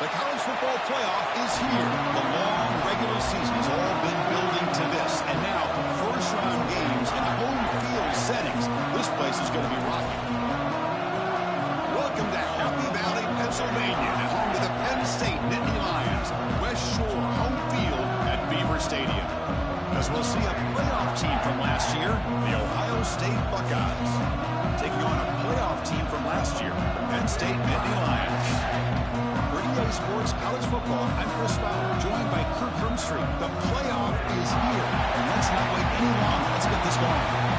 The college football playoff is here. The long regular season has all been building to this. And now, first-round games in home field settings. This place is going to be rocking. Welcome to Happy Valley, Pennsylvania, and home to the Penn State Nittany Lions. West Shore home field at Beaver Stadium. As we'll see a playoff team from last year, the Ohio State Buckeyes. Taking on a playoff team from last year, Penn State Nittany Lions. For EA Sports College Football, I'm Chris Fowler, joined by Kirk Hermstreet. The playoff is here, and let's not wait any longer. Let's get this going.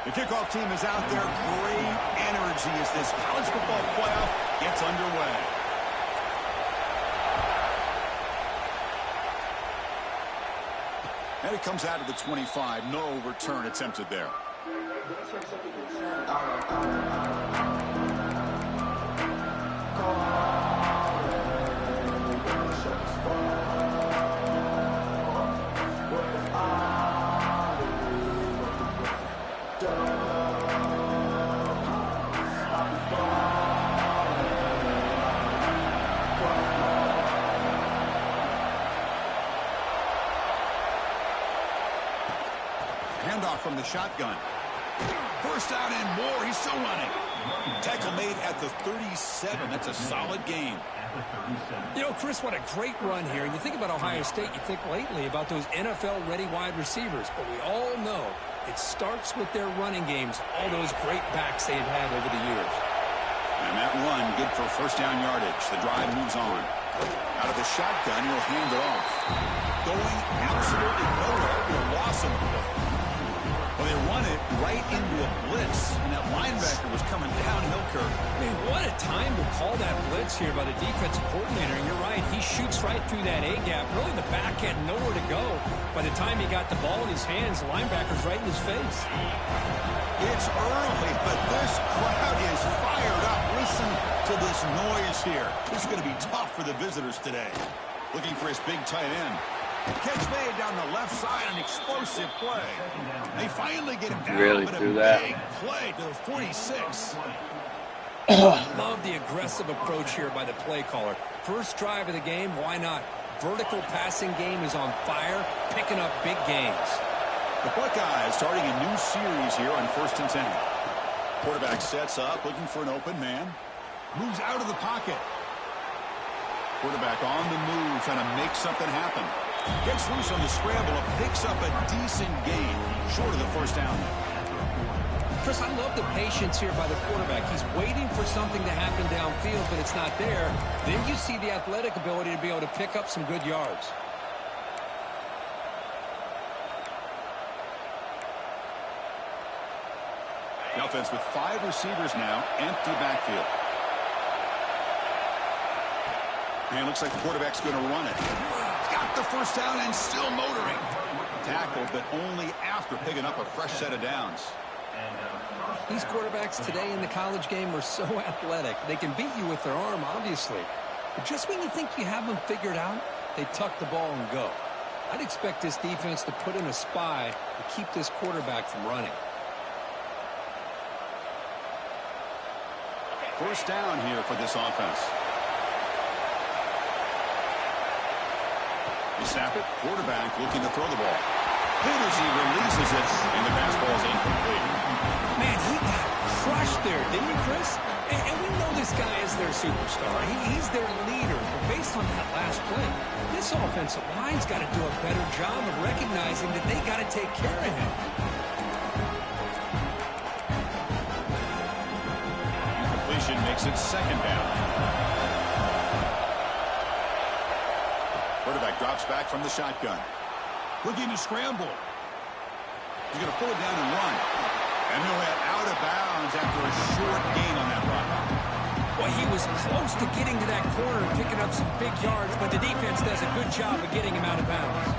The kickoff team is out there. Great energy as this college football playoff gets underway. And it comes out of the 25. No return attempted there. Handoff from the shotgun. First down and more. He's still running. Tackle made at the 37. That's a solid gain. You know, Chris, what a great run here. And you think about Ohio State, you think lately about those NFL-ready wide receivers. But we all know it starts with their running games, all those great backs they've had over the years. And that run, good for first down yardage. The drive moves on. Out of the shotgun, he'll hand it off. Going absolutely nowhere. He'll loss him. Well, they run it right into a blitz, and that linebacker was coming downhill, Kirk. Man, what a time to call that blitz here by the defensive coordinator. And you're right, he shoots right through that A-gap. Really, the back had nowhere to go. By the time he got the ball in his hands, the linebacker's right in his face. It's early, but this crowd is fired up. Listen to this noise here. This is going to be tough for the visitors today. Looking for his big tight end. Catch made down the left side, an explosive play. They finally get him down, really but a threw big that. play to the 46. Love the aggressive approach here by the play caller. First drive of the game, why not? Vertical passing game is on fire, picking up big gains. The Buckeyes starting a new series here on 1st and 10. Quarterback sets up, looking for an open man. Moves out of the pocket. Quarterback on the move, trying to make something happen. Gets loose on the scramble and picks up a decent gain, short of the first down. Chris, I love the patience here by the quarterback. He's waiting for something to happen downfield, but it's not there. Then you see the athletic ability to be able to pick up some good yards. The offense with 5 receivers now, empty backfield. And it looks like the quarterback's going to run it. Got the first down and still motoring. Tackled, but only after picking up a fresh set of downs. These quarterbacks today in the college game are so athletic. They can beat you with their arm, obviously. But just when you think you have them figured out, they tuck the ball and go. I'd expect this defense to put in a spy to keep this quarterback from running. First down here for this offense. You snap it. Quarterback looking to throw the ball. Hit as he releases it, and the pass ball is incomplete. Man, he got crushed there, didn't he, Chris? And we know this guy is their superstar. He's their leader. But based on that last play, this offensive line's got to do a better job of recognizing that they got to take care of him. Completion makes it second down. Quarterback Drops back from the shotgun. Looking to scramble. He's going to pull it down and run. And he'll head out of bounds after a short gain on that run. Well, he was close to getting to that corner and picking up some big yards, but the defense does a good job of getting him out of bounds.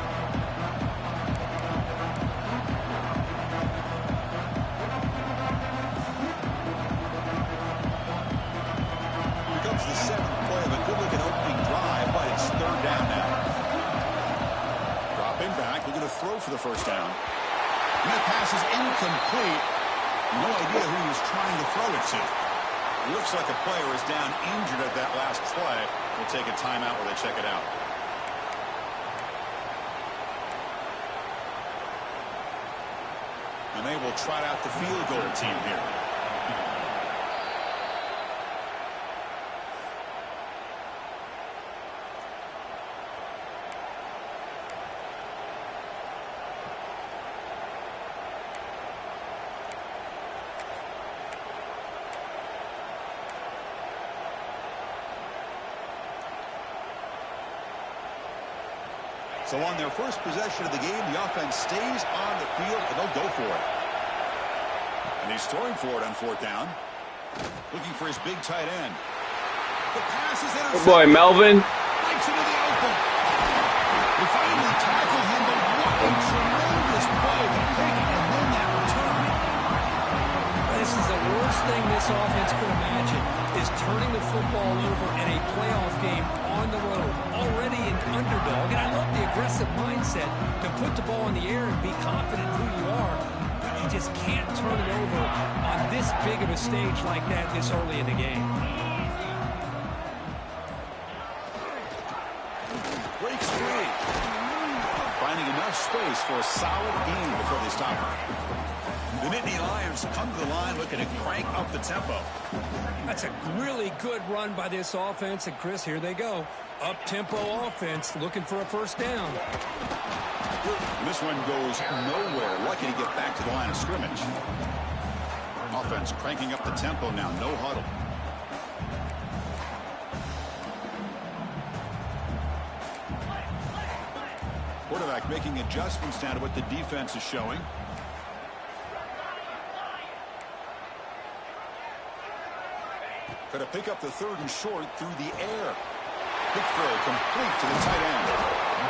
Here comes the seventh play of a good-looking opening drive, but it's third down now. Dropping back, looking to throw for the first down. And that pass is incomplete. No idea who he was trying to throw it to. Looks like a player is down injured at that last play. We'll take a timeout while they check it out. And they will trot out the field goal team here. So on their first possession of the game, the offense stays on the field, and they'll go for it. And he's throwing for it on fourth down. Looking for his big tight end. The pass is intercepted. Good boy, Melvin. Breaks into the open. They finally tackle him, but what a tremendous play to pick and win that return. This is the worst thing this offense could imagine, is turning the football over in a playoff game on the road. Already an underdog, and I love the aggressive mindset to put the ball in the air and be confident who you are. But you just can't turn it over on this big of a stage like that this early in the game. Breaks free. Finding enough space for a solid gain before they stop him. The Nittany Lions come to the line looking to crank up the tempo. That's a really good run by this offense, and Chris, here they go. Up-tempo offense looking for a first down. This one goes nowhere. Lucky to get back to the line of scrimmage. Offense cranking up the tempo now. No huddle. Quarterback making adjustments now to what the defense is showing. Going to pick up the third and short through the air. Big throw complete to the tight end.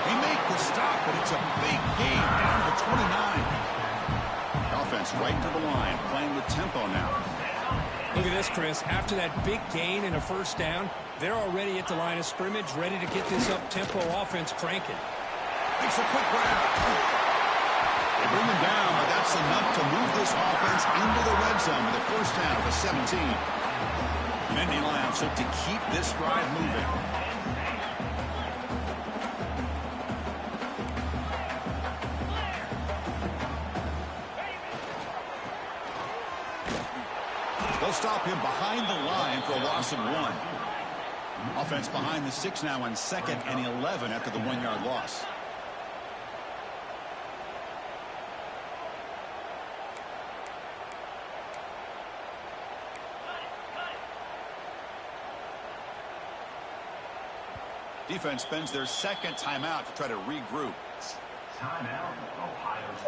He made the stop, but it's a big gain down to 29. Offense right to the line, playing with tempo now. Look at this, Chris. After that big gain and a first down, they're already at the line of scrimmage, ready to get this up-tempo offense cranking. Makes a quick grab. They bring him down, but that's enough to move this offense into the red zone with a first down of a 17. Nittany Lions look to keep this drive moving. They'll stop him behind the line for a loss of 1. Offense behind the 6 now on 2nd and 11 after the 1-yard loss. Defense spends their second timeout to try to regroup.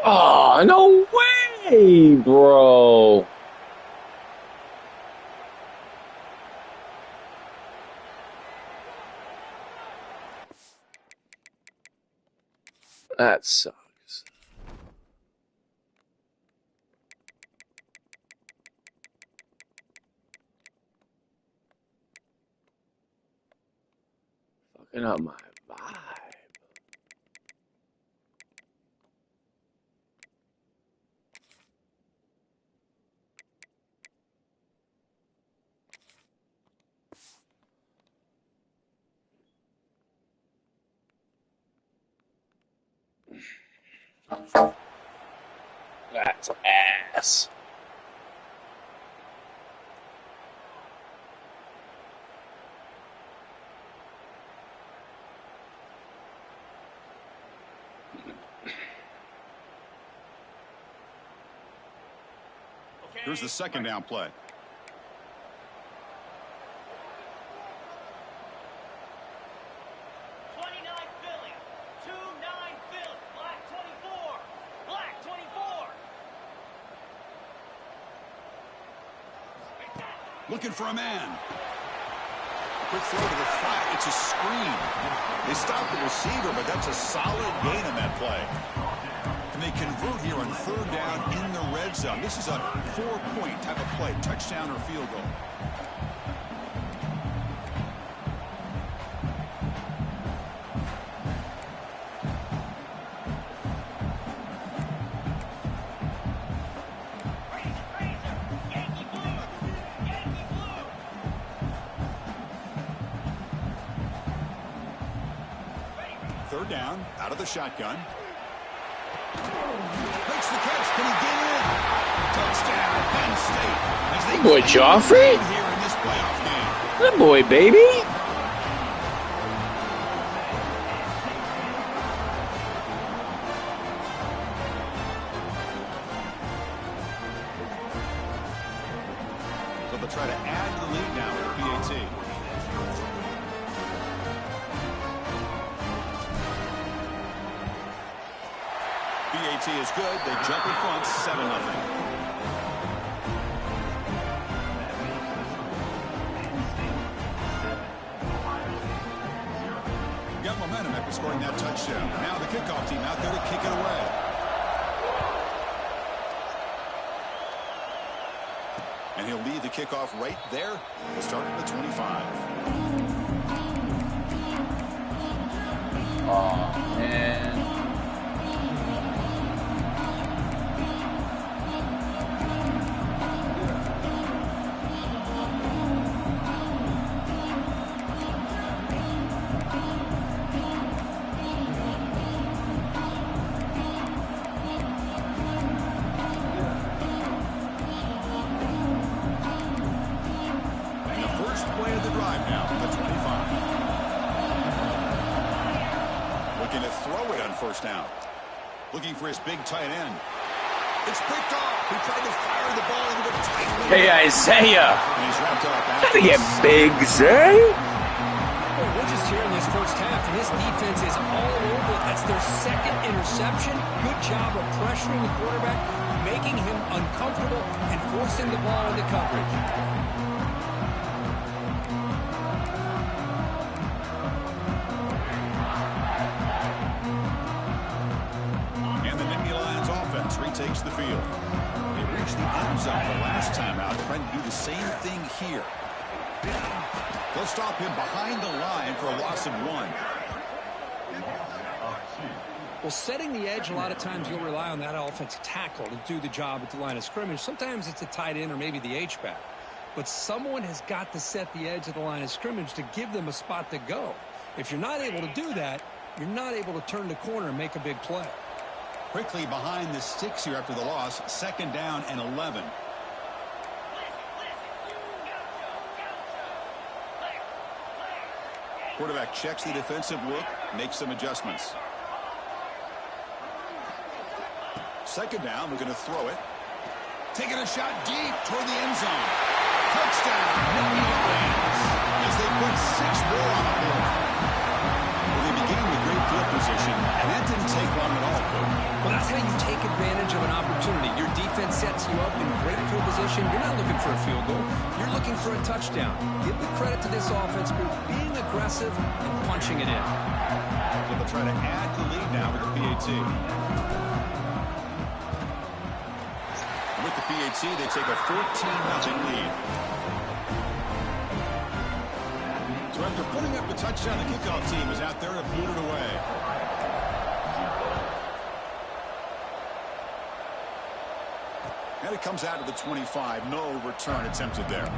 Oh, no way, bro. That sucks. Fucking up my vibe. That's ass. Here's the second down play. Looking for a man. Quick throw to the flat. It's a screen. They stopped the receiver, but that's a solid gain on that play. And they convert here on 3rd down in the red zone. This is a 4-point type of play, touchdown or field goal. Third down, out of the shotgun. Makes the catch. Can he get in? Touchdown, Penn State. As they Good boy, Joffrey. Here in this playoff game. Good boy, baby. So they'll try to add to the lead now with PAT. PAT is good. They jump in front, 7-0. Got momentum after scoring that touchdown. Now the kickoff team out there to kick it away. And he'll lead the kickoff right there. We'll start at the 25. Oh, man. First down. Looking for his big tight end. It's picked off. He tried to fire the ball into the tight end. Hey, Isaiah. And he's wrapped up. Gotta get big, Zay. Well, we're just here in this first half, and this defense is all over. That's their 2nd interception. Good job of pressuring the quarterback, making him uncomfortable, and forcing the ball into coverage. Takes the field. They reached the end zone the last time out, trying to do the same thing here. They'll stop him behind the line for a loss of 1. Well, setting the edge, a lot of times you'll rely on that offensive tackle to do the job at the line of scrimmage. Sometimes it's a tight end or maybe the H-back. But someone has got to set the edge of the line of scrimmage to give them a spot to go. If you're not able to do that, you're not able to turn the corner and make a big play. Quickly behind the sticks here after the loss. 2nd down and 11. Quarterback checks the defensive look, makes some adjustments. 2nd down, we're going to throw it. Taking a shot deep toward the end zone. Touchdown, Nittany Lions, as they put 6 more on the board. Well, they began with great field position, and that didn't take long at all. Well, that's how you take advantage of an opportunity. Your defense sets you up in great field position. You're not looking for a field goal. You're looking for a touchdown. Give the credit to this offense for being aggressive and punching it in. So they'll try to add the lead now with the PAT. With the PAT, they take a 14-0 lead. So after putting up the touchdown, the kickoff team is out there to boot it away. And it comes out to the 25. No return attempted there.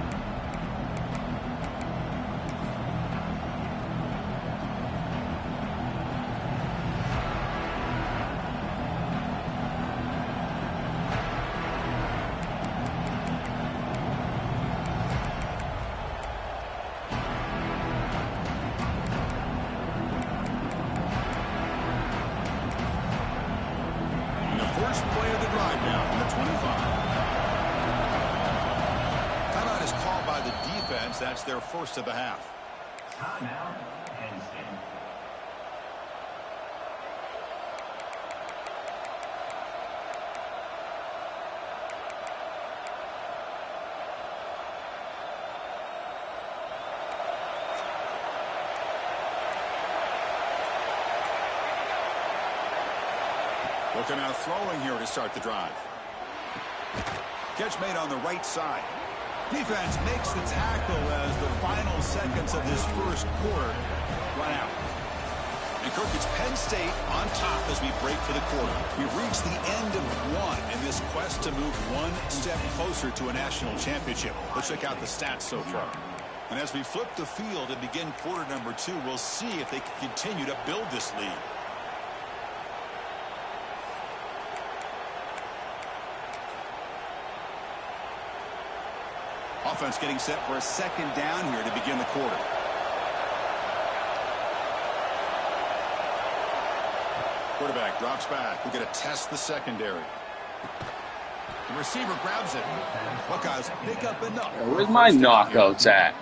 And the first play of the drive now from the 25. Timeout is called by the defense. That's their first of the half. Timeout, Penn State. Looking out throwing here to start the drive. Catch made on the right side. Defense makes the tackle as the final seconds of this first quarter run out. And Kirk, it's Penn State on top as we break for the quarter. We've reached the end of one in this quest to move one step closer to a national championship. Let's check out the stats so far. And as we flip the field and begin quarter number 2, we'll see if they can continue to build this lead. Offense getting set for a second down here to begin the quarter. Quarterback drops back. We're going to test the secondary. The receiver grabs it. Buckeyes pick up enough. Where's my knockouts at?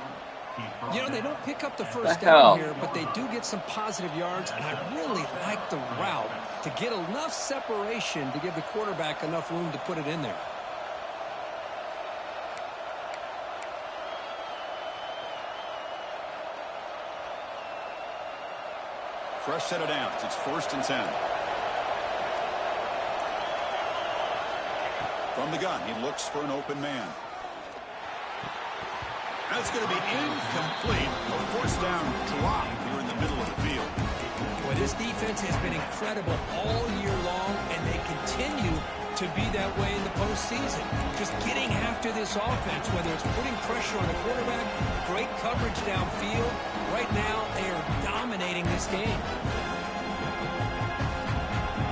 You know, they don't pick up the first down here, but they do get some positive yards, and I really like the route to get enough separation to give the quarterback enough room to put it in there. Fresh set of downs. It's 1st and 10. From the gun, he looks for an open man. That's going to be incomplete. A forced down drop here in the middle of the field. Well, this defense has been incredible all year long, and they continue to be that way in the postseason. Just getting after this offense, whether it's putting pressure on the quarterback, great coverage downfield. Right now, they are dominating this game.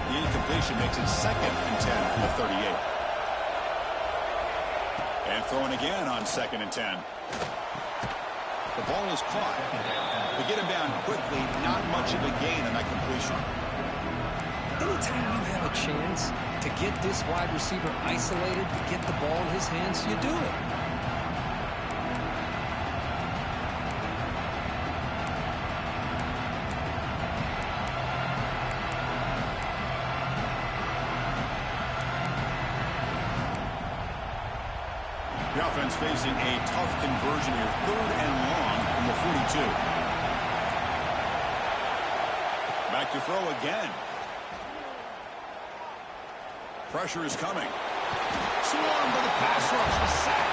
The incompletion makes it 2nd and 10 from the 38. And throwing again on 2nd and 10. The ball is caught. They get him down quickly. Not much of a gain on that completion. Anytime you have a chance to get this wide receiver isolated, to get the ball in his hands, you do it. The offense facing a tough conversion here. 3rd and long from the 42. Back to throw again. Pressure is coming. Swarmed by the pass rush. A sack.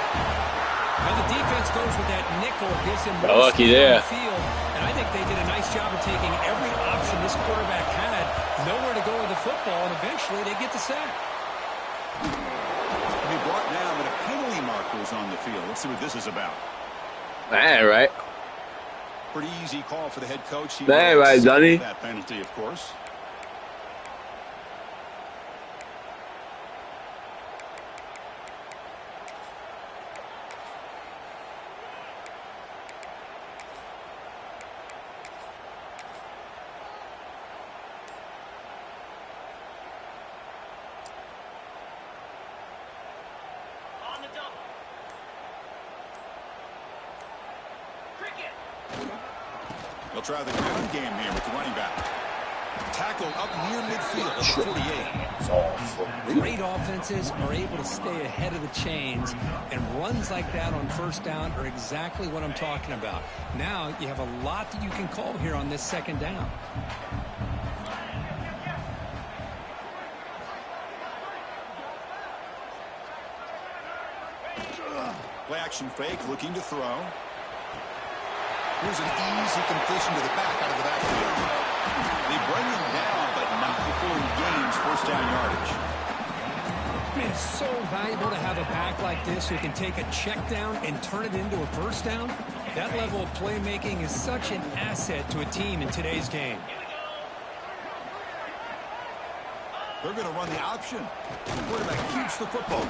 Now the defense goes with that nickel, gives him Got lucky there. Field, and I think they did a nice job of taking every option this quarterback had, nowhere to go with the football, and eventually they get the sack. He brought down, but a penalty marker is on the field. Let's see what this is about. All right. Pretty easy call for the head coach. He All right, Donnie. that penalty, of course. They'll try the ground game here with the running back. Tackle up near midfield at the 48. Great offenses are able to stay ahead of the chains, and runs like that on 1st down are exactly what I'm talking about. Now you have a lot that you can call here on this 2nd down. Play action fake, looking to throw. Here's an easy completion to the back out of the backfield. They bring him down, but not before he gains 1st down yardage. Man, it's so valuable to have a back like this who can take a check down and turn it into a 1st down. That level of playmaking is such an asset to a team in today's game. They're going to run the option. The quarterback keeps the football.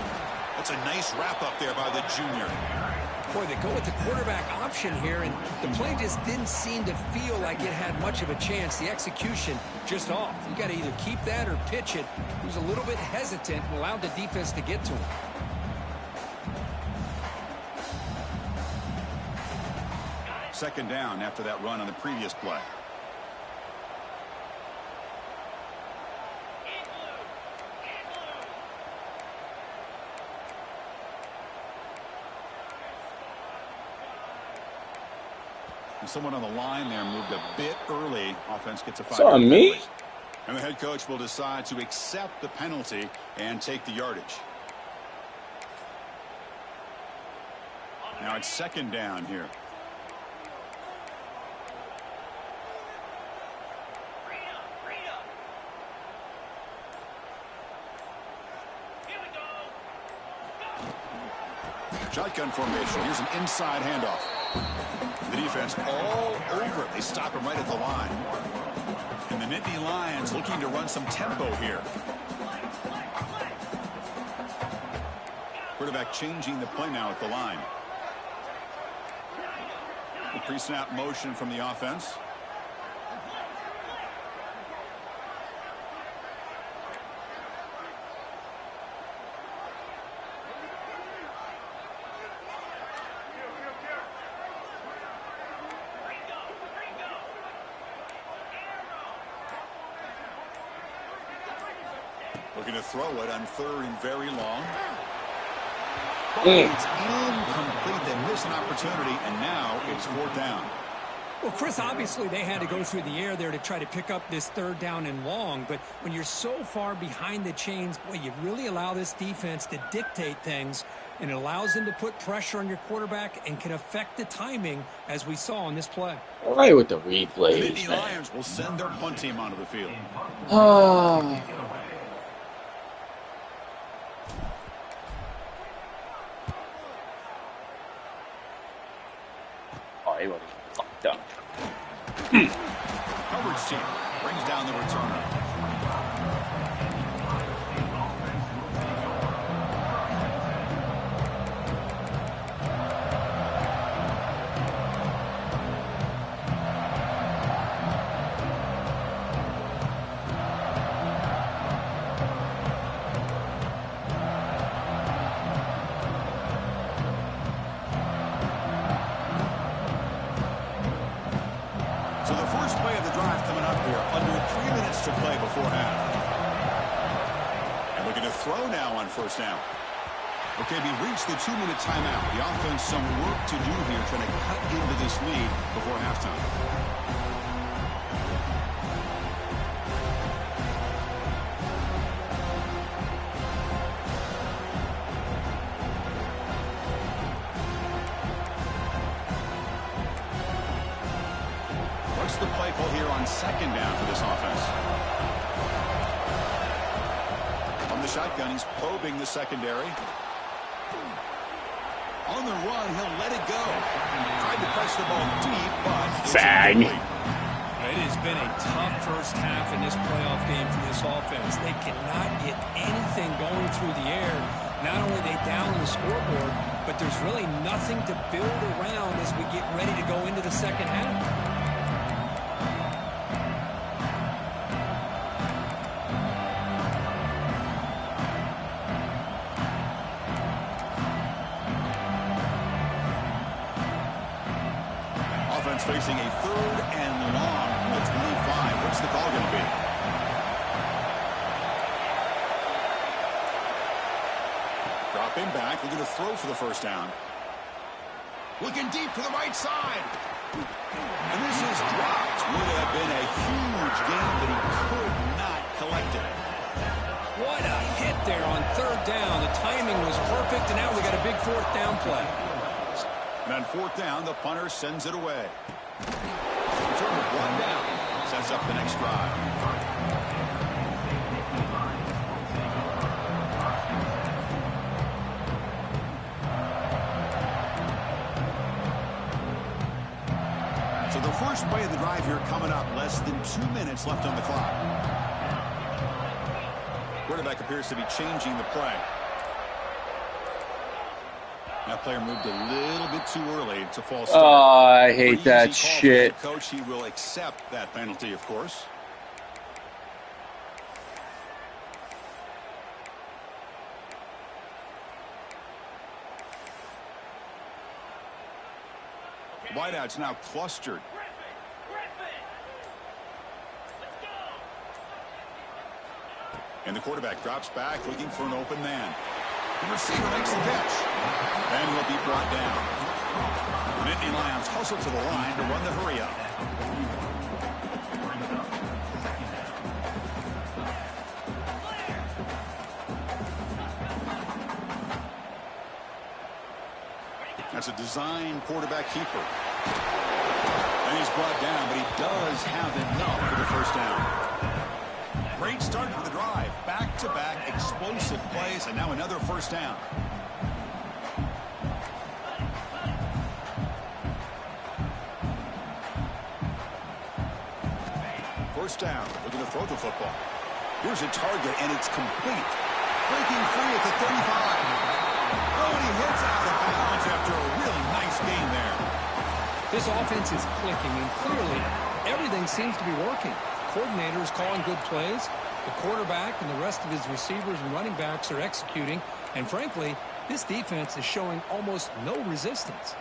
That's a nice wrap up there by the junior. Boy, they go with the quarterback option here, and the play just didn't seem to feel like it had much of a chance. The execution just off. You got to either keep that or pitch it. He was a little bit hesitant and allowed the defense to get to him. Second down after that run on the previous play. Someone on the line there moved a bit early. Offense gets a 5. So on me? And the head coach will decide to accept the penalty and take the yardage. Now it's second down here. Shotgun formation. Here's an inside handoff. The defense all over it. They stop him right at the line. And the Nittany Lions looking to run some tempo here. Quarterback changing the play now at the line. The pre-snap motion from the offense. Looking to throw it on third and very long. It's incomplete. They miss an opportunity, and now it's fourth down. Well, Chris, obviously they had to go through the air there to try to pick up this third down and long, but when you're so far behind the chains, boy, you really allow this defense to dictate things, and it allows them to put pressure on your quarterback and can affect the timing, as we saw on this play. All right with the The replays, Nittany man. Lions will send their punt team onto the field. Oh. Oh, he would have fucked up. Hubbard's team brings down the returner. So the first play of the drive coming up here, under 3 minutes to play before half. And looking to throw now on first down. Okay, we reached the 2-minute timeout. The offense some work to do here, trying to cut into this lead before halftime. What's the play call here on second down for this offense? On the shotgun, he's probing the secondary. On the run, he'll let it go. Tried to press the ball deep, but it's Fag. incomplete. It has been a tough first half in this playoff game for this offense. They cannot get anything going through the air. Not only are they down the scoreboard, but there's really nothing to build around as we get ready to go into the second half. Offense facing a third and long from the 25. What's the call going to be? Dropping back, looking to throw for the first down. Looking deep to the right side. And this is dropped. Would have been a huge gain, but he could not collect it. What a hit there on third down. The timing was perfect, and now we got a big fourth down play. And on fourth down, the punter sends it away. Return with one down. Sets up the next drive. So the first play of the drive here coming up. Less than 2 minutes left on the clock. Quarterback appears to be changing the play. That player moved a little bit too early. It's a false start. Oh, I hate Pretty that easy call for shit. the coach, he will accept that penalty, of course. Wideouts now clustered. And the quarterback drops back, looking for an open man. The receiver makes the catch. And he'll be brought down. The Nittany Lions hustle to the line to run the hurry up. is a design quarterback keeper. And he's brought down, but he does have enough for the first down. Great start for the drive. Back-to-back explosive plays, and now another first down. First down. Looking to throw the football. Here's a target, and it's complete. Breaking free at the 35. Oh, and he hits out of bounds after a really nice gain there. This offense is clicking, and clearly everything seems to be working. Coordinator is calling good plays. The quarterback and the rest of his receivers and running backs are executing. And frankly, this defense is showing almost no resistance.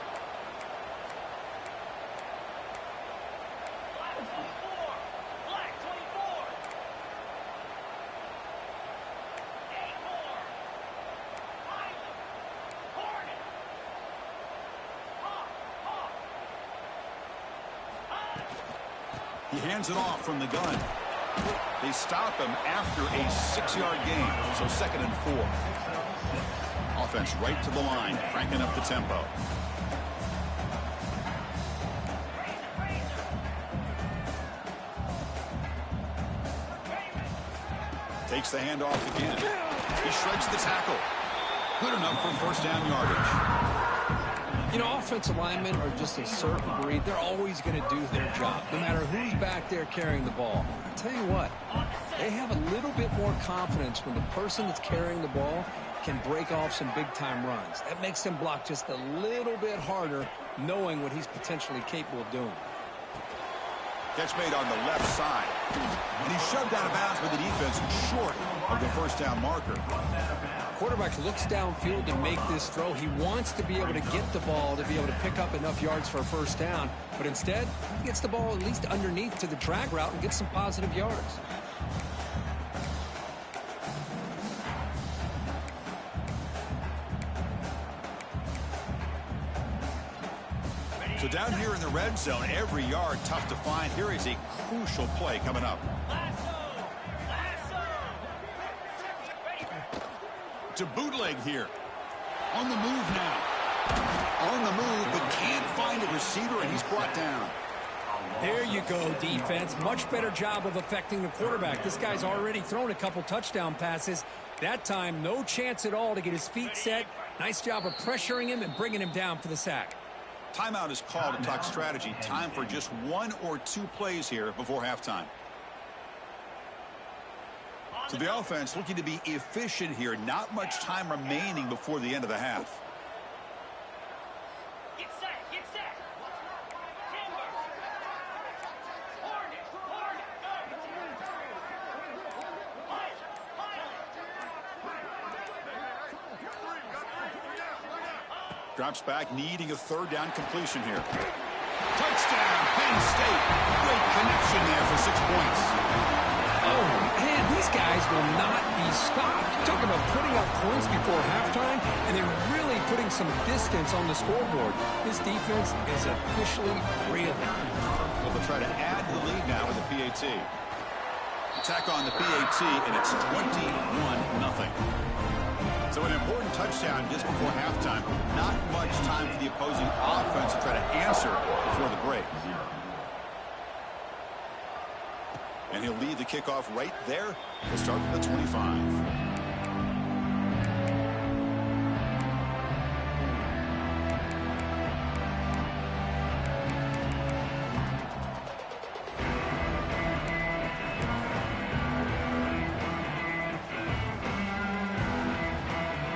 He hands it off from the gun. They stop him after a 6-yard gain, so 2nd and 4. Offense right to the line, cranking up the tempo. Takes the handoff again. He shreds the tackle. Good enough for first down yardage. You know, offensive linemen are just a certain breed. They're always going to do their job, no matter who's back there carrying the ball. I tell you what, they have a little bit more confidence when the person that's carrying the ball can break off some big-time runs. That makes them block just a little bit harder, knowing what he's potentially capable of doing. Catch made on the left side. And he's shoved out of bounds with the defense short of the first down marker. Quarterback looks downfield to make this throw. He wants to be able to get the ball to be able to pick up enough yards for a first down. But instead, he gets the ball at least underneath to the drag route and gets some positive yards. So down here in the red zone, every yard tough to find. Here is a crucial play coming up. To bootleg here. On the move now. On the move, but can't find a receiver, and he's brought down. There you go, defense. Much better job of affecting the quarterback. This guy's already thrown a couple touchdown passes. That time, no chance at all to get his feet set. Nice job of pressuring him and bringing him down for the sack. Timeout is called to talk strategy. Time for just 1 or 2 plays here before halftime. So the offense looking to be efficient here. Not much time remaining before the end of the half. Get set, get set. Timber. Drops back, needing a third down completion here. Touchdown, Penn State. Great connection there for 6 points. Oh, man, these guys will not be stopped. Talk about putting up points before halftime and then really putting some distance on the scoreboard. This defense is officially reeling. Well, they'll try to add the lead now with the PAT. Attack on the PAT, and it's 21-0. So an important touchdown just before halftime. Not much time for the opposing offense to try to answer before the break. And he'll lead the kickoff right there. We'll start from the 25.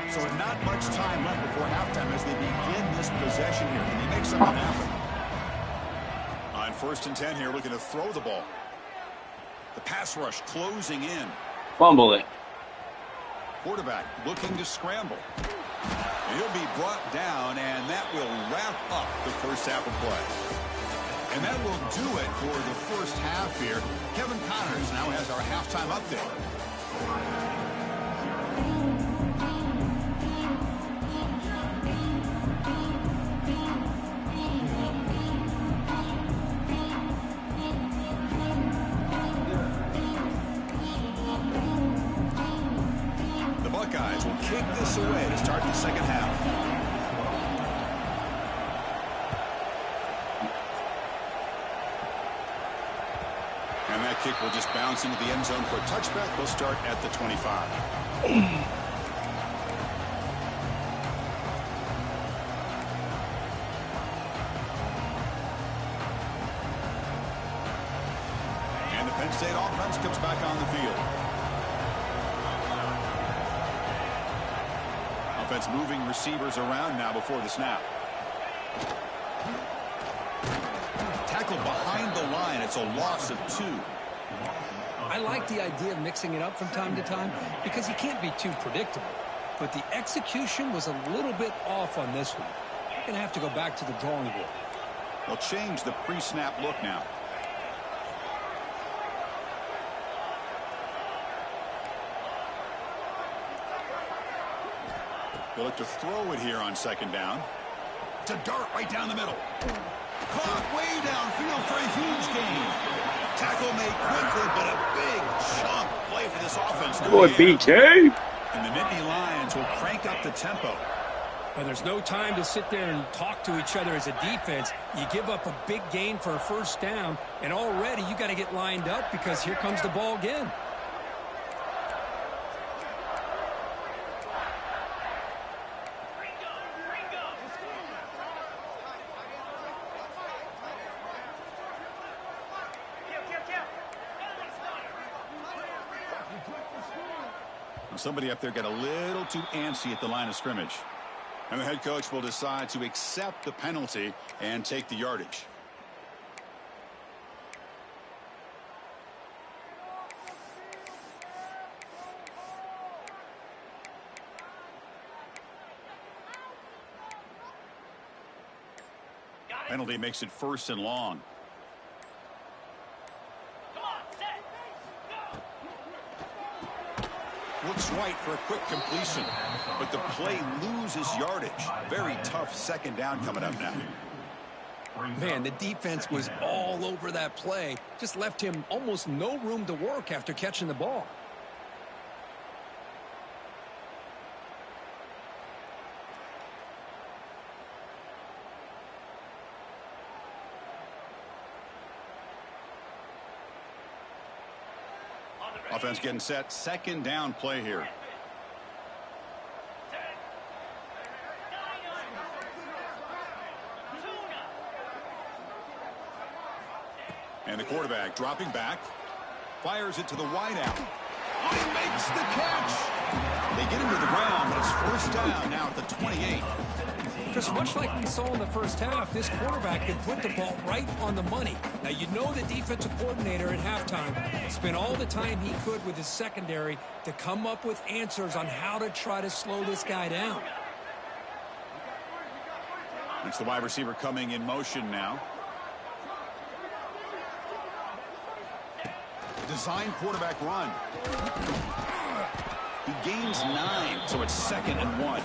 So not much time left before halftime as they begin this possession here. Can they make something happen? On 1st and 10 here, looking to throw the ball. The pass rush closing in. Fumble it. Quarterback looking to scramble. And he'll be brought down, and that will wrap up the first half of play. And that will do it for the first half here. Kevin Connors now has our halftime update. Buckeyes will kick this away to start the second half. And that kick will just bounce into the end zone for a touchback. We'll start at the 25. And the Penn State offense comes back on the field. Offense moving receivers around now before the snap. Tackle behind the line. It's a loss of 2. I like the idea of mixing it up from time to time because you can't be too predictable. But the execution was a little bit off on this one. You're going to have to go back to the drawing board. They'll change the pre-snap look now. They'll look to throw it here on second down. To dart right down the middle. Caught way downfield for a huge gain. Tackle made quickly, but a big chunk play for this offense. Good BK. And the Nittany Lions will crank up the tempo. And there's no time to sit there and talk to each other as a defense. You give up a big gain for a first down, and already you got to get lined up because here comes the ball again. Somebody up there got a little too antsy at the line of scrimmage. And the head coach will decide to accept the penalty and take the yardage. Penalty makes it 1st and long. Looks right for a quick completion, but the play loses yardage. Very tough second down coming up now. Man, the defense was all over that play. Just left him almost no room to work after catching the ball. Offense getting set. Second down play here. And the quarterback dropping back. Fires it to the wideout. He makes the catch. They get him to the ground, but it's 1st down now at the 28. Just much like we saw in the first half, this quarterback can put the ball right on the money. Now, you know the defensive coordinator at halftime spent all the time he could with his secondary to come up with answers on how to try to slow this guy down. It's the wide receiver coming in motion now. Design quarterback run. He gains 9, so it's 2nd and 1.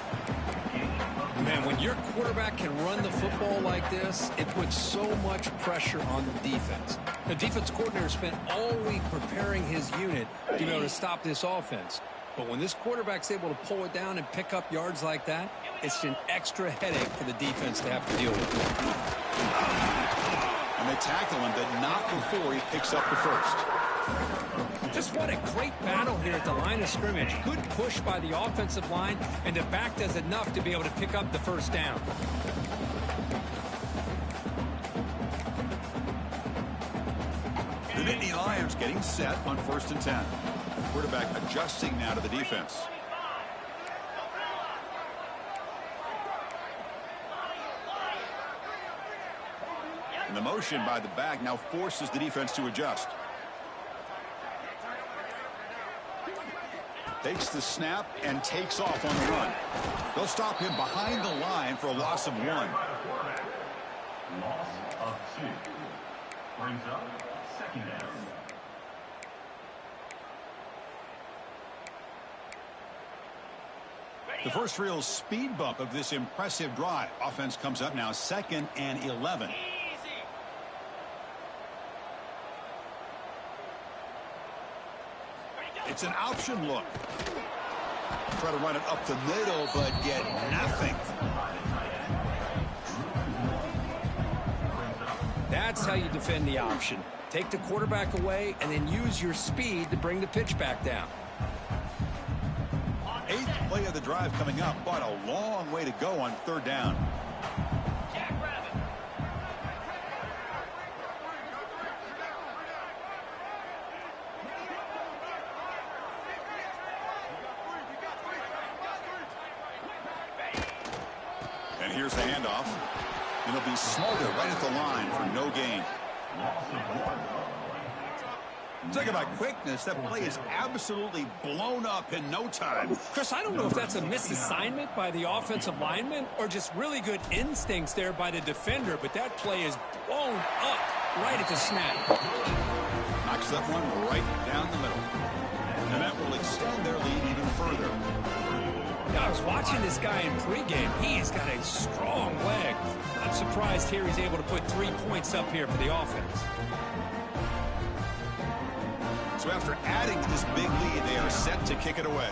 Man, when your quarterback can run the football like this, it puts so much pressure on the defense. The defense coordinator spent all week preparing his unit to be able to stop this offense. But when this quarterback's able to pull it down and pick up yards like that, it's an extra headache for the defense to have to deal with. And they tackle him, but not before he picks up the first. Just what a great battle here at the line of scrimmage. Good push by the offensive line, and the back does enough to be able to pick up the first down. The Nittany Lions getting set on 1st and 10. Quarterback adjusting now to the defense. And the motion by the back now forces the defense to adjust. Takes the snap and takes off on the run. They'll stop him behind the line for a loss of 1. Loss of 2. Brings up 2nd down. The first real speed bump of this impressive drive. Offense comes up now 2nd and 11. It's an option look. Try to run it up the middle, but get nothing. That's how you defend the option. Take the quarterback away and then use your speed to bring the pitch back down. 8th play of the drive coming up, but a long way to go on 3rd down. And here's the handoff. It'll be smothered right at the line for no gain. Talk about quickness. That play is absolutely blown up in no time. Chris, I don't know if that's a misassignment by the offensive lineman or just really good instincts there by the defender, but that play is blown up right at the snap. Knocks that one right down the middle. And that will extend their lead even further. I was watching this guy in pregame. He's got a strong leg. I'm surprised here he's able to put 3 points up here for the offense. So after adding to this big lead, they are set to kick it away.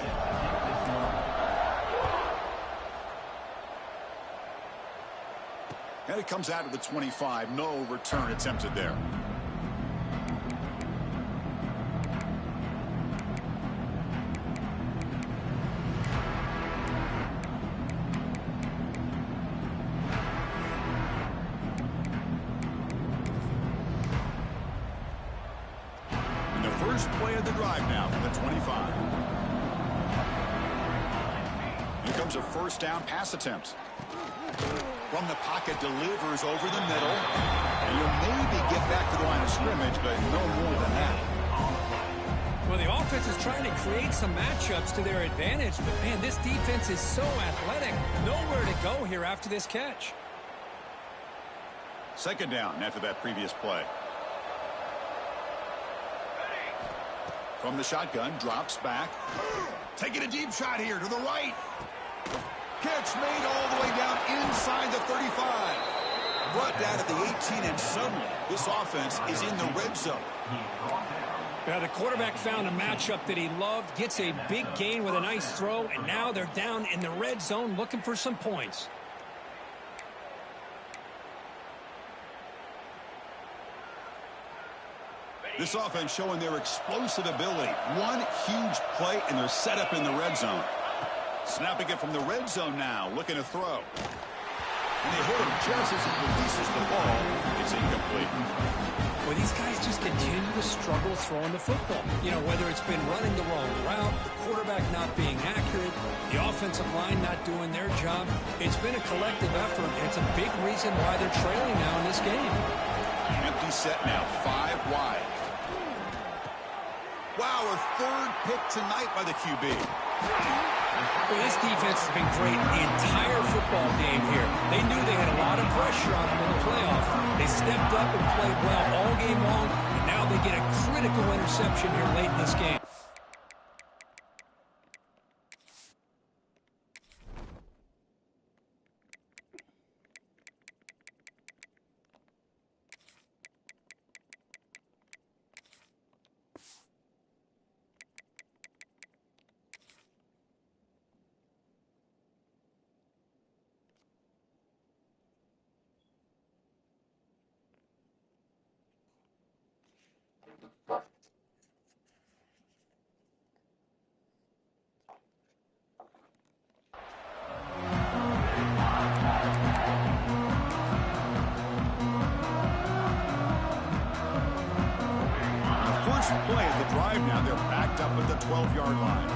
And it comes out of the 25. No return attempted there. First play of the drive now from the 25. Here comes a 1st down pass attempt. From the pocket, delivers over the middle. And you'll maybe get back to the line of scrimmage, but no more than that. Well, the offense is trying to create some matchups to their advantage, but, man, this defense is so athletic. Nowhere to go here after this catch. 2nd down after that previous play. From the shotgun, drops back. Taking a deep shot here to the right. Catch made all the way down inside the 35. Brought down at the 18, and suddenly this offense is in the red zone. Now, the quarterback found a matchup that he loved, gets a big gain with a nice throw, and now they're down in the red zone looking for some points. This offense showing their explosive ability. One huge play, and they're set up in the red zone. Snapping it from the red zone now, looking to throw. And they hit him just as he releases the ball. It's incomplete. Well, these guys just continue to struggle throwing the football. You know, whether it's been running the wrong route, the quarterback not being accurate, the offensive line not doing their job. It's been a collective effort, and it's a big reason why they're trailing now in this game. Empty set now, 5 wide. Wow, a 3rd pick tonight by the QB. Well, this defense has been great the entire football game here. They knew they had a lot of pressure on them in the playoffs. They stepped up and played well all game long, and now they get a critical interception here late in this game. Play of the drive now. They're backed up at the 12-yard line.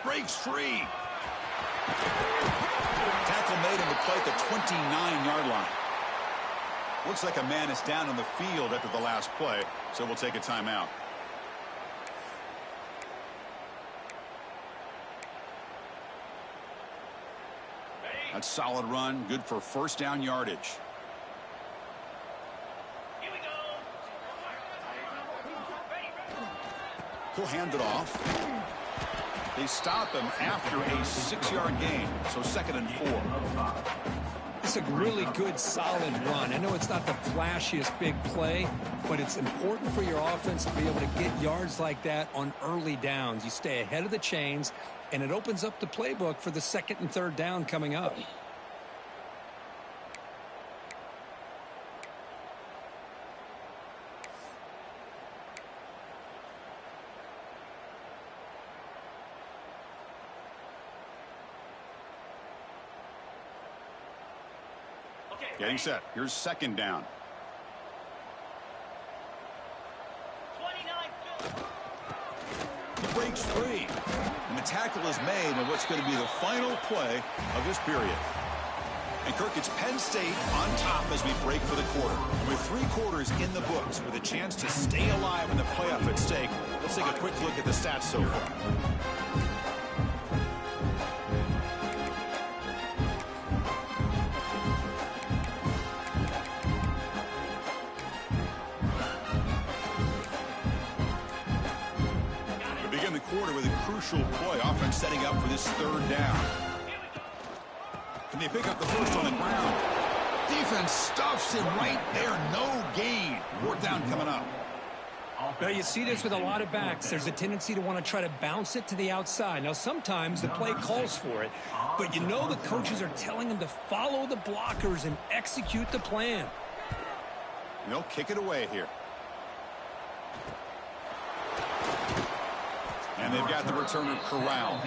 Breaks free. Tackle made on the play at the 29-yard line. Looks like a man is down on the field after the last play, so we'll take a timeout. That's a solid run, good for 1st down yardage. Here we go. He'll hand it off. They stop him after a 6-yard gain, so 2nd and 4. It's a really good, solid run. I know it's not the flashiest big play, but it's important for your offense to be able to get yards like that on early downs. You stay ahead of the chains, and it opens up the playbook for the second and third down coming up. Getting set. Here's second down. 29. He breaks free. And the tackle is made on what's going to be the final play of this period. And Kirk, it's Penn State on top as we break for the quarter. With 3 quarters in the books, with a chance to stay alive in the playoff at stake, let's take a quick look at the stats so far. Quarter with a crucial play. Offense setting up for this third down. Can they pick up the first on the ground? Defense stuffs him right there. No gain. Fourth down coming up. Now, you see this with a lot of backs. There's a tendency to want to try to bounce it to the outside. Now, sometimes the play calls for it, but you know the coaches are telling them to follow the blockers and execute the plan. And they'll kick it away here. And they've got the returner corralled.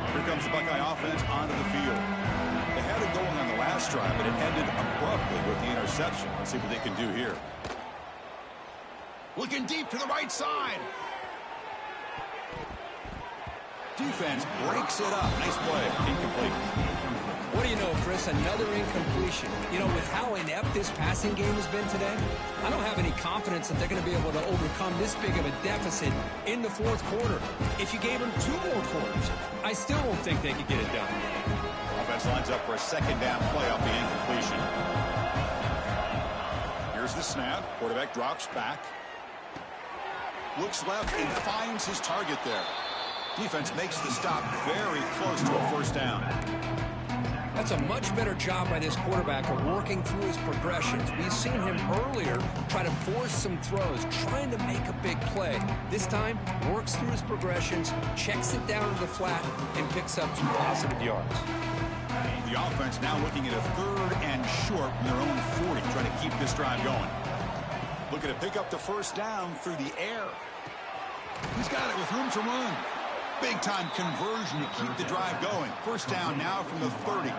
Here comes the Buckeye offense onto the field. They had it going on the last drive, but it ended abruptly with the interception. Let's see what they can do here. Looking deep to the right side. Defense breaks it up. Nice play. Incomplete. What do you know, Chris? Another incompletion. You know, with how inept this passing game has been today, I don't have any confidence that they're going to be able to overcome this big of a deficit in the fourth quarter. If you gave them 2 more quarters, I still don't think they could get it done. Offense lines up for a second down play off the incompletion. Here's the snap. Quarterback drops back. Looks left and finds his target there. Defense makes the stop very close to a first down. That's a much better job by this quarterback of working through his progressions. We've seen him earlier try to force some throws, trying to make a big play. This time, works through his progressions, checks it down to the flat, and picks up some positive yards. The offense now looking at a third and short from their own 40, trying to keep this drive going. Looking to pick up the first down through the air. He's got it with room to run. Big-time conversion to keep the drive going. First down now from the 30.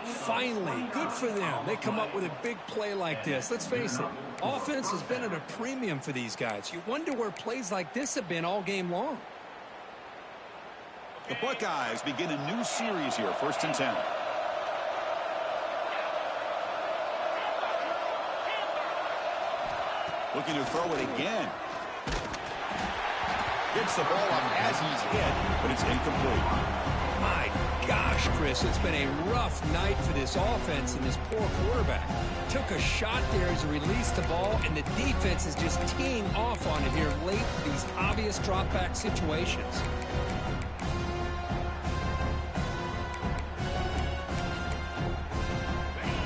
Finally, good for them. They come up with a big play like this. Let's face it, offense has been at a premium for these guys. You wonder where plays like this have been all game long. The Buckeyes begin a new series here, 1st and 10. Looking to throw it again. Gets the ball up as he's hit, but it's incomplete. My gosh, Chris, it's been a rough night for this offense and this poor quarterback. Took a shot there as he released the ball, and the defense is just teeing off on it here late in these obvious drop-back situations.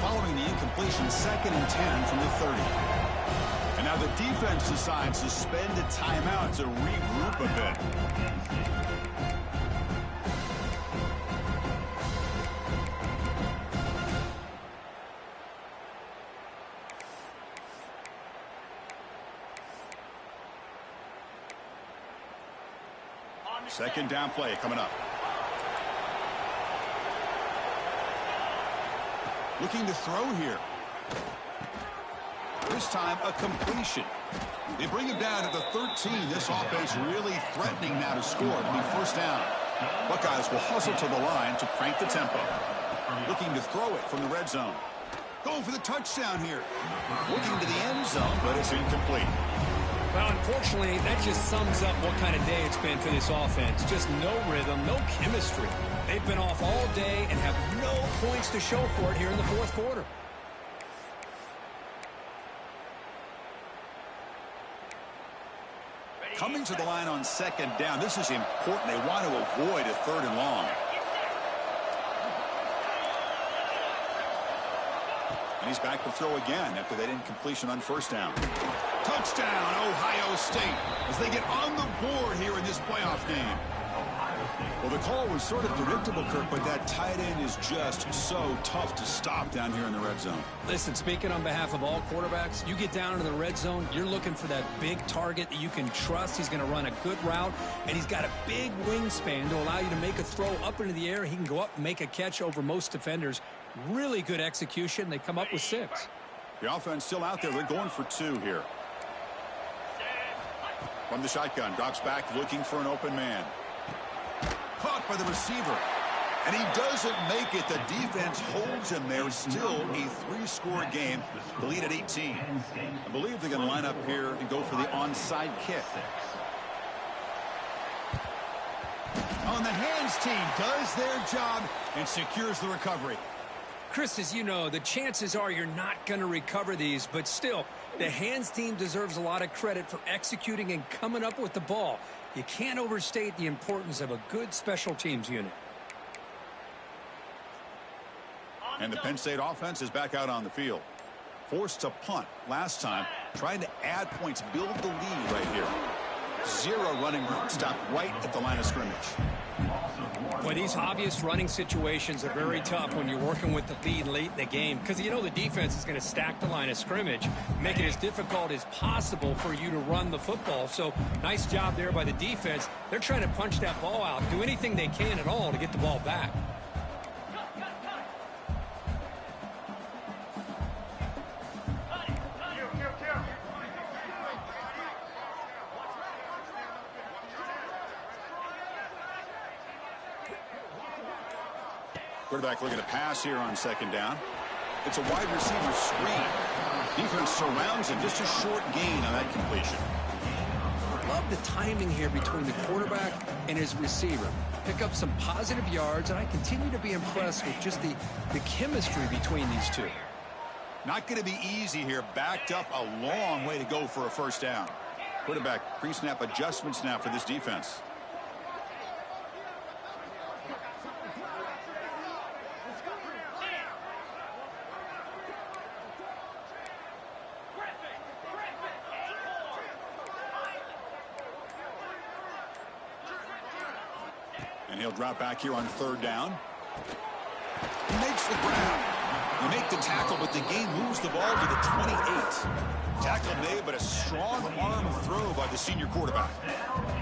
Following the incompletion, 2nd and 10 from the 30. And now the defense decides to spend a timeout to regroup a bit. Second down play coming up. Looking to throw here. This time, a completion. They bring him down to the 13. This offense really threatening now to score. It'll be first down. Buckeyes will hustle to the line to crank the tempo. Looking to throw it from the red zone. Going for the touchdown here. Looking to the end zone, but it's incomplete. Well, unfortunately, that just sums up what kind of day it's been for this offense. Just no rhythm, no chemistry. They've been off all day and have no points to show for it here in the fourth quarter. Coming to the line on second down. This is important. They want to avoid a 3rd and long. And he's back to throw again after that incompletion on 1st down. Touchdown, Ohio State, as they get on the board here in this playoff game. Well, the call was sort of predictable, Kirk, but that tight end is just so tough to stop down here in the red zone. Listen, speaking on behalf of all quarterbacks, you get down into the red zone, you're looking for that big target that you can trust. He's going to run a good route, and he's got a big wingspan to allow you to make a throw up into the air. He can go up and make a catch over most defenders. Really good execution. They come up with 6. The offense still out there. They're going for 2 here. From the shotgun, drops back looking for an open man. Caught by the receiver. And he doesn't make it. The defense holds him there. Still a 3-score game. The lead at 18. I believe they're going to line up here and go for the onside kick. On the hands team does their job and secures the recovery. Chris, as you know, the chances are you're not going to recover these, but still, the hands team deserves a lot of credit for executing and coming up with the ball. You can't overstate the importance of a good special teams unit. And the Penn State offense is back out on the field. Forced to punt last time, trying to add points, build the lead right here. 0 running room, stopped right at the line of scrimmage. Well, these obvious running situations are very tough when you're working with the lead late in the game, because you know the defense is going to stack the line of scrimmage, make it as difficult as possible for you to run the football. So nice job there by the defense. They're trying to punch that ball out, do anything they can at all to get the ball back. Quarterback looking to pass here on 2nd down. It's a wide receiver screen. Defense surrounds him. Just a short gain on that completion. Love the timing here between the quarterback and his receiver. Pick up some positive yards, and I continue to be impressed with just the chemistry between these two. Not going to be easy here. Backed up a long way to go for a 1st down. Quarterback pre-snap adjustments now for this defense. And he'll drop back here on 3rd down. He makes the grab. You make the tackle, but the game moves the ball to the 28. Tackle made, but a strong arm throw by the senior quarterback.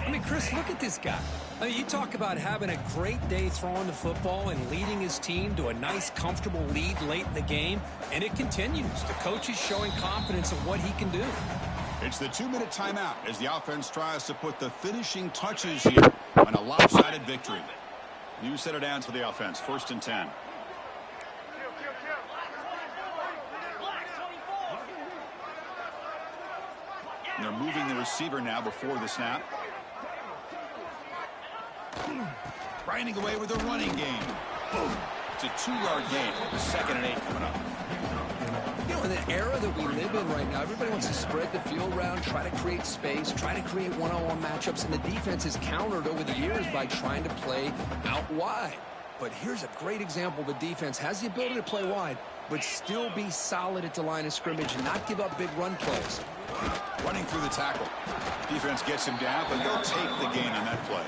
I mean, Chris, look at this guy. I mean, you talk about having a great day throwing the football and leading his team to a nice, comfortable lead late in the game, and it continues. The coach is showing confidence in what he can do. It's the 2-minute timeout as the offense tries to put the finishing touches here on a lopsided victory. New set of downs for the offense. 1st and 10. And they're moving the receiver now before the snap. Grinding away with a running game. It's a 2-yard gain. 2nd and 8 coming up. You know, in the era that we live in right now, everybody wants to spread the field around, try to create space, try to create one-on-one matchups, and the defense is countered over the years by trying to play out wide. But here's a great example. The defense has the ability to play wide, but still be solid at the line of scrimmage and not give up big run plays. Running through the tackle. Defense gets him down, but they'll take the gain on that play.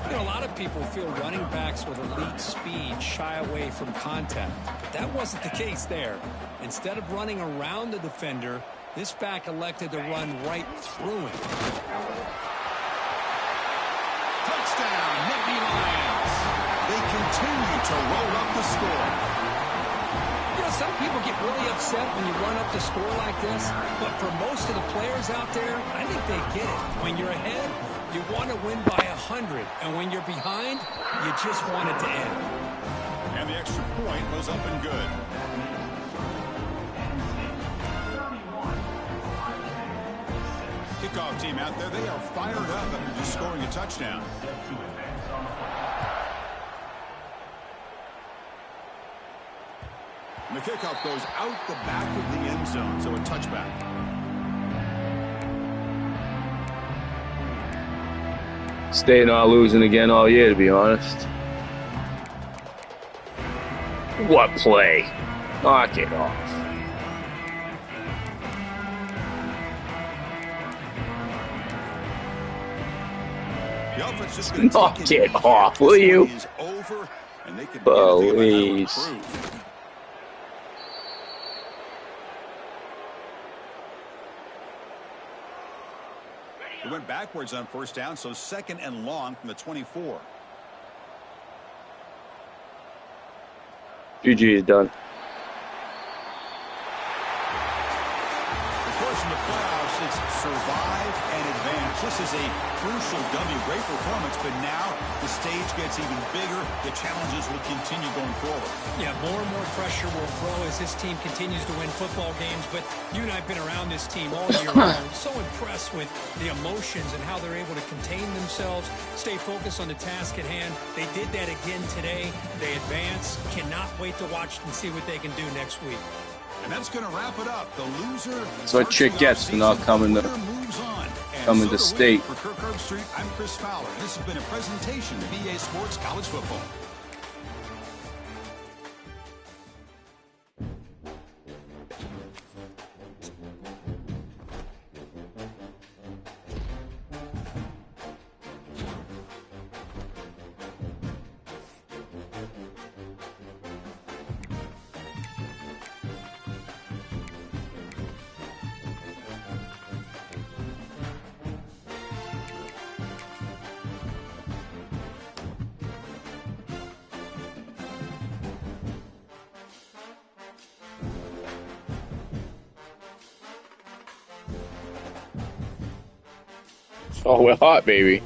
You know, a lot of people feel running backs with elite speed shy away from contact. But that wasn't the case there. Instead of running around the defender, this back elected to run right through him. Touchdown, Nittany Lions. They continue to roll up the score. You know, some people get really upset when you run up the score like this, but for most of the players out there, I think they get it. When you're ahead, you want to win by 100, and when you're behind, you just want it to end. And the extra point was up and good. Kickoff team out there, they are fired up after just scoring a touchdown. And the kickoff goes out the back of the end zone, so a touchback. Stay not losing again all year, to be honest. What play? Knock it off. The offense just gonna Knock take it here. off, will This you? one is over, and they can begin to think about how to Please. improve. It went backwards on first down, so second and long from the 24. GG is done. Of course, in the playoffs, it's survive and advance. This is a crucial W. Great performance, but now the stage gets even bigger. The challenges will continue going forward. Yeah, more and more pressure will grow as this team continues to win football games. But you and I have been around this team all year long. So impressed with the emotions and how they're able to contain themselves, stay focused on the task at hand. They did that again today. They advance. Cannot wait to watch and see what they can do next week. And that's going to wrap it up. The loser. That's what chick gets for not coming to state. For Kirk Herbstreit, I'm Chris Fowler. This has been a presentation of EA Sports College Football. Oh, we're hot, baby.